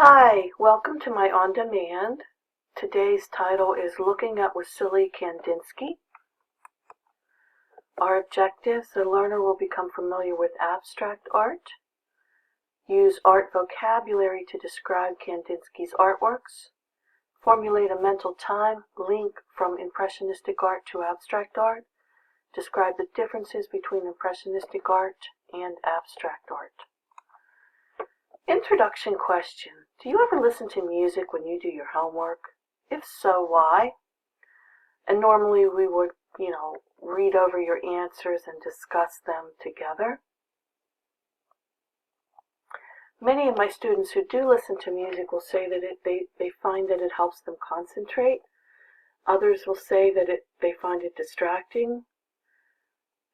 Hi, welcome to my on-demand. Today's title is Looking at Wassily Kandinsky. Our objectives: the learner will become familiar with abstract art, use art vocabulary to describe Kandinsky's artworks, formulate a mental time link from impressionistic art to abstract art, describe the differences between impressionistic art and abstract art. Introduction question. Do you ever listen to music when you do your homework? If so, why? And normally we would, read over your answers and discuss them together. Many of my students who do listen to music will say that they find that it helps them concentrate. Others will say that they find it distracting.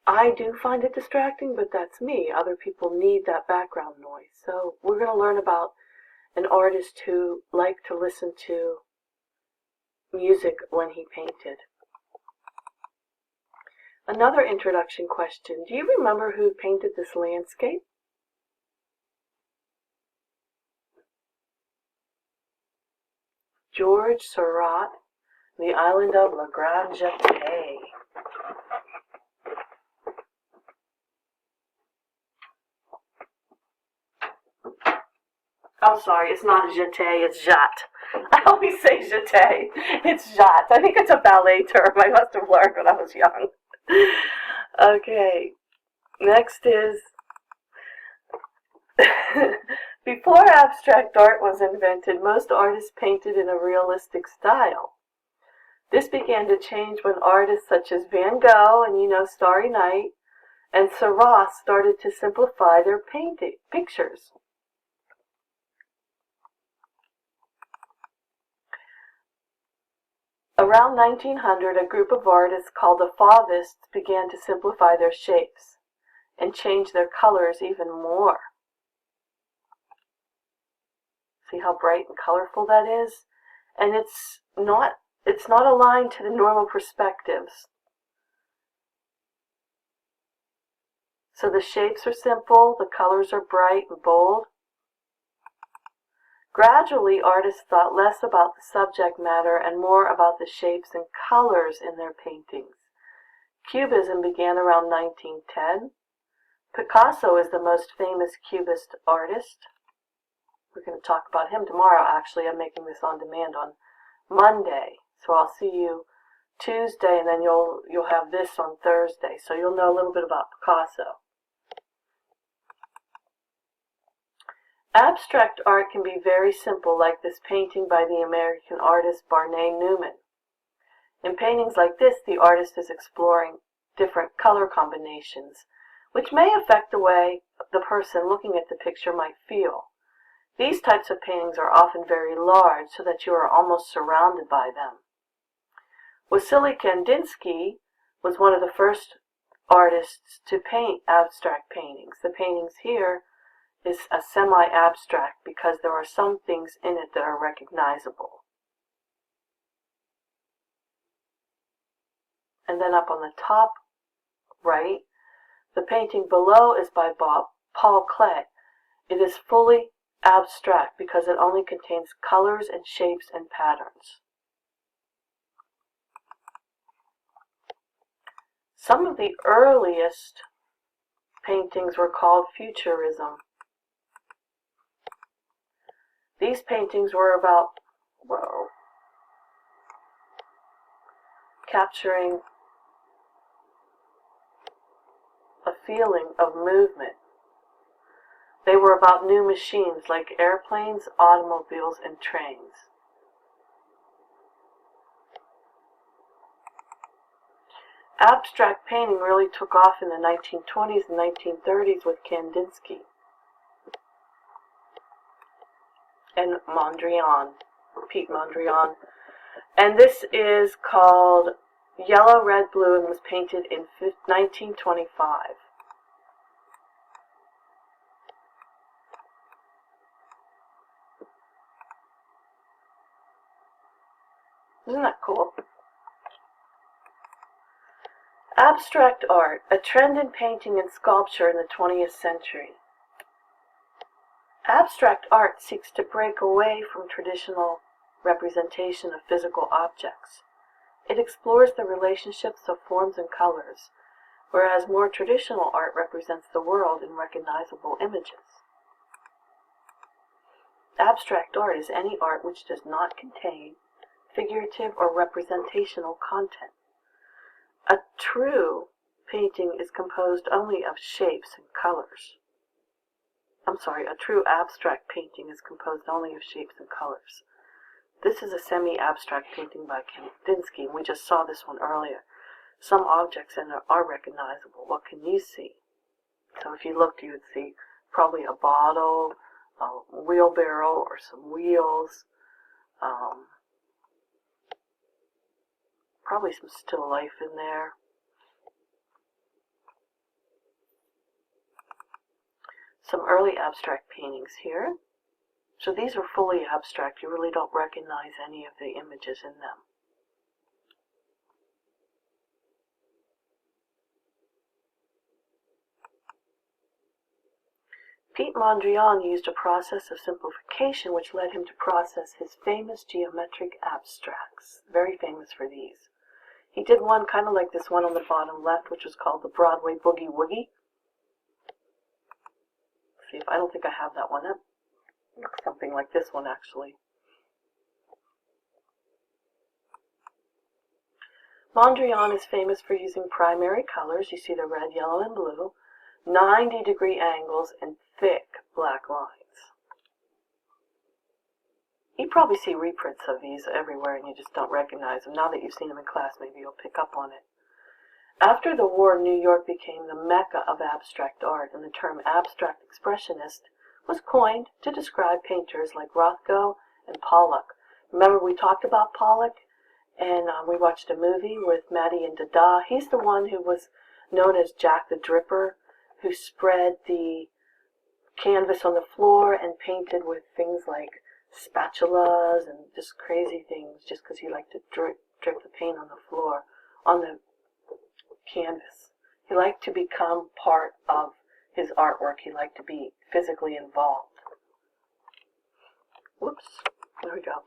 I do find it distracting, but that's me. Other people need that background noise. So we're going to learn about an artist who liked to listen to music when he painted. Another introduction question. Do you remember who painted this landscape? Georges Seurat, the island of La Grande Jatte. I'm sorry, it's not Jatte, it's Jatte. I always say Jatte. It's Jatte. I think it's a ballet term I must have learned when I was young. Okay, next is, before abstract art was invented, most artists painted in a realistic style. This began to change when artists such as Van Gogh and Starry Night and Seurat started to simplify their pictures. Around 1900, a group of artists called the Fauvists began to simplify their shapes and change their colors even more. See how bright and colorful that is? And it's not aligned to the normal perspectives. So the shapes are simple, the colors are bright and bold. Gradually, artists thought less about the subject matter and more about the shapes and colors in their paintings. Cubism began around 1910. Picasso is the most famous Cubist artist. We're going to talk about him tomorrow, actually. I'm making this on demand on Monday. So I'll see you Tuesday, and then you'll have this on Thursday. So you'll know a little bit about Picasso. Abstract art can be very simple, like this painting by the American artist Barnett Newman. In paintings like this, the artist is exploring different color combinations, which may affect the way the person looking at the picture might feel. These types of paintings are often very large, so that you are almost surrounded by them. Wassily Kandinsky was one of the first artists to paint abstract paintings. The paintings here is a semi-abstract because there are some things in it that are recognizable. And then up on the top right, the painting below is by Paul Klee. It is fully abstract because it only contains colors and shapes and patterns. Some of the earliest paintings were called Futurism. These paintings were about, capturing a feeling of movement. They were about new machines like airplanes, automobiles, and trains. Abstract painting really took off in the 1920s and 1930s with Kandinsky and Mondrian, Pete Mondrian. And this is called Yellow, Red, Blue, and was painted in 1925. Isn't that cool? Abstract art, a trend in painting and sculpture in the 20th century. Abstract art seeks to break away from traditional representation of physical objects. It explores the relationships of forms and colors, whereas more traditional art represents the world in recognizable images. Abstract art is any art which does not contain figurative or representational content. A true painting is composed only of shapes and colors. A true abstract painting is composed only of shapes and colors. This is a semi-abstract painting by Kandinsky, and we just saw this one earlier. Some objects in it are recognizable. What can you see? So if you looked, you would see probably a bottle, a wheelbarrow, or some wheels, probably some still life in there. Some early abstract paintings here. So these are fully abstract. You really don't recognize any of the images in them. Piet Mondrian used a process of simplification which led him to process his famous geometric abstracts. Very famous for these. He did one kind of like this one on the bottom left, which was called the Broadway Boogie Woogie. See, if I don't think I have that one. That looks something like this one, actually. Mondrian is famous for using primary colors. You see the red, yellow, and blue, 90-degree angles, and thick black lines. You probably see reprints of these everywhere and you just don't recognize them. Now that you've seen them in class, maybe you'll pick up on it. After the war, New York became the mecca of abstract art, and the term abstract expressionist was coined to describe painters like Rothko and Pollock. Remember we talked about Pollock, and we watched a movie with Maddie and Dada. He's the one who was known as Jack the Dripper, who spread the canvas on the floor and painted with things like spatulas and just crazy things, just because he liked to drip the paint on the floor, on the canvas. He liked to become part of his artwork. He liked to be physically involved. Whoops, there we go.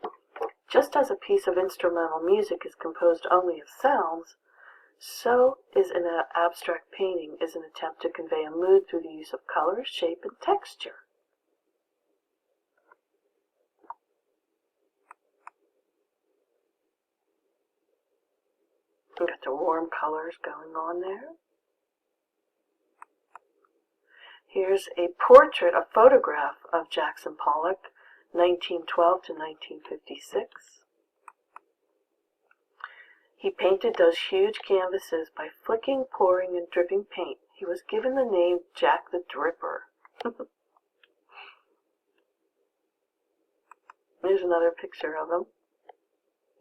Just as a piece of instrumental music is composed only of sounds, so is an abstract painting is an attempt to convey a mood through the use of color, shape, and texture. We've got the warm colors going on there. Here's a portrait, a photograph of Jackson Pollock, 1912 to 1956. He painted those huge canvases by flicking, pouring, and dripping paint. He was given the name Jack the Dripper. Here's another picture of him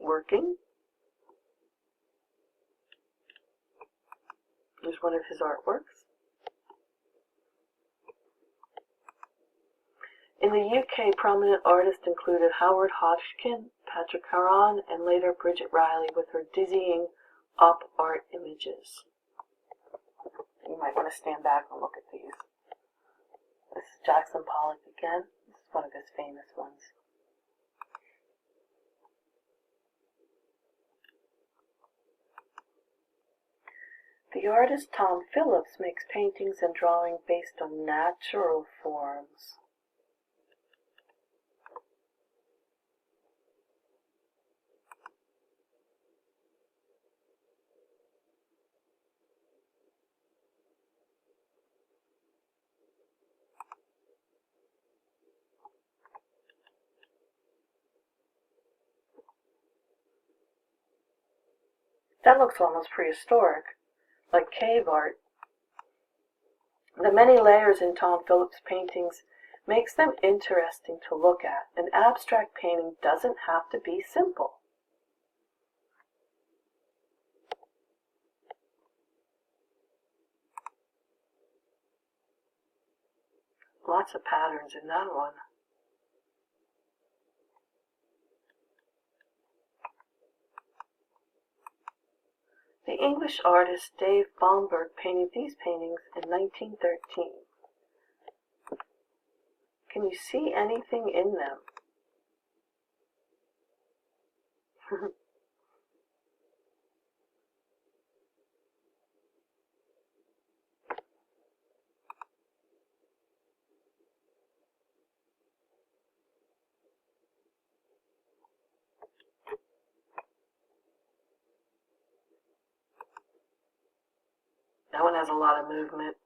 working. Here's one of his artworks. In the UK, prominent artists included Howard Hodgkin, Patrick Heron, and later Bridget Riley with her dizzying up art images. You might want to stand back and look at these. This is Jackson Pollock again. This is one of his famous ones. The artist Tom Phillips makes paintings and drawings based on natural forms. That looks almost prehistoric, like cave art. The many layers in Tom Phillips' paintings makes them interesting to look at. An abstract painting doesn't have to be simple. Lots of patterns in that one. The English artist Dave Bomberg painted these paintings in 1913. Can you see anything in them? That one has a lot of movement.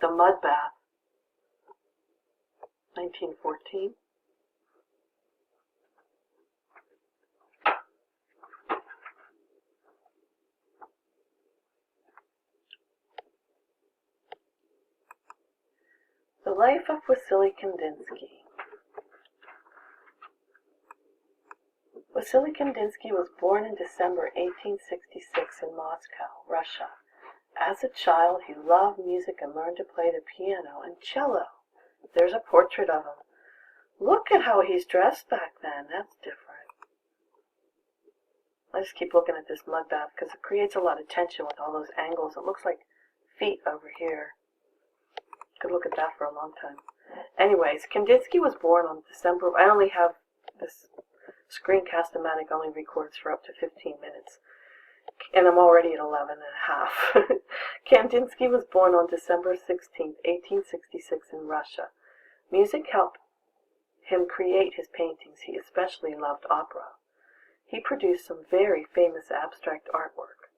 The Mud Bath, 1914. The Life of Wassily Kandinsky. Wassily Kandinsky was born in December 1866 in Moscow, Russia. As a child, he loved music and learned to play the piano and cello. There's a portrait of him. Look at how he's dressed back then. That's different. I just keep looking at this mud bath because it creates a lot of tension with all those angles. It looks like feet over here. Could look at that for a long time. Anyways, Kandinsky was born on December. I only have this Screencast-O-Matic only records for up to 15 minutes. And I'm already at 11 and a half. Kandinsky was born on December 16, 1866 in Russia. Music helped him create his paintings. He especially loved opera. He produced some very famous abstract artwork.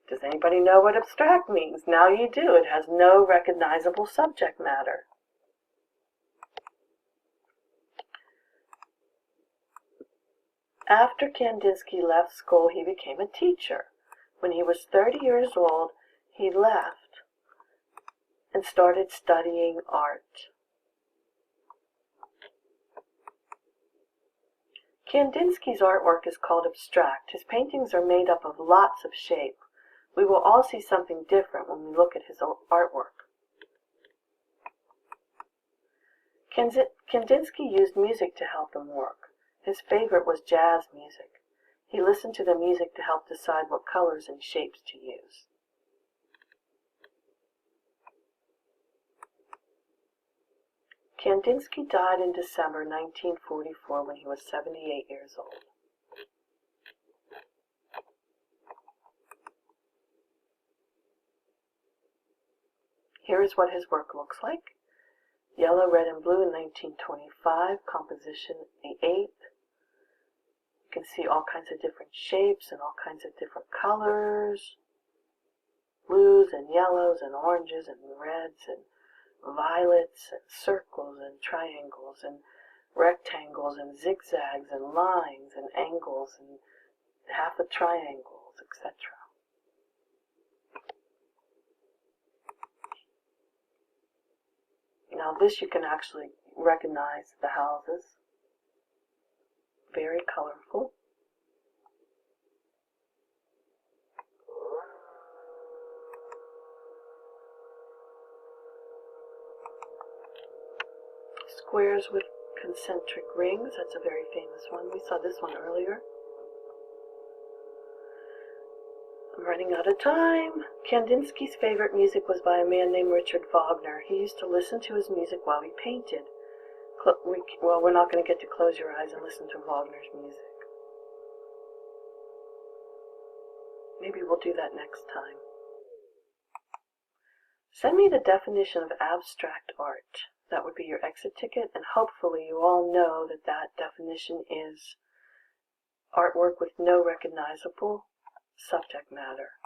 Does anybody know what abstract means? Now you do. It has no recognizable subject matter. After Kandinsky left school, he became a teacher. When he was 30 years old, he left and started studying art. Kandinsky's artwork is called abstract. His paintings are made up of lots of shape. We will all see something different when we look at his artwork. Kandinsky used music to help him work. His favorite was jazz music. He listened to the music to help decide what colors and shapes to use. Kandinsky died in December 1944 when he was 78 years old. Here is what his work looks like. Yellow, Red, and Blue in 1925, composition the 8th. You can see all kinds of different shapes and all kinds of different colors. Blues and yellows and oranges and reds and violets and circles and triangles and rectangles and zigzags and lines and angles and half of triangles, etc. Now this you can actually recognize the houses. Very colorful. Squares with concentric rings. That's a very famous one. We saw this one earlier. I'm running out of time. Kandinsky's favorite music was by a man named Richard Wagner. He used to listen to his music while he painted. Well, we're not going to get to close your eyes and listen to Wagner's music. Maybe we'll do that next time. Send me the definition of abstract art. That would be your exit ticket, and hopefully you all know that that definition is artwork with no recognizable subject matter.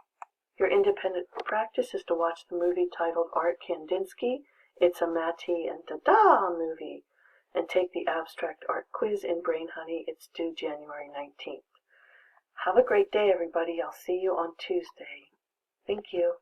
Your independent practice is to watch the movie titled Art Kandinsky. It's a Matty and Dada movie. And take the abstract art quiz in Brain Honey. It's due January 19th. Have a great day, everybody. I'll see you on Tuesday. Thank you.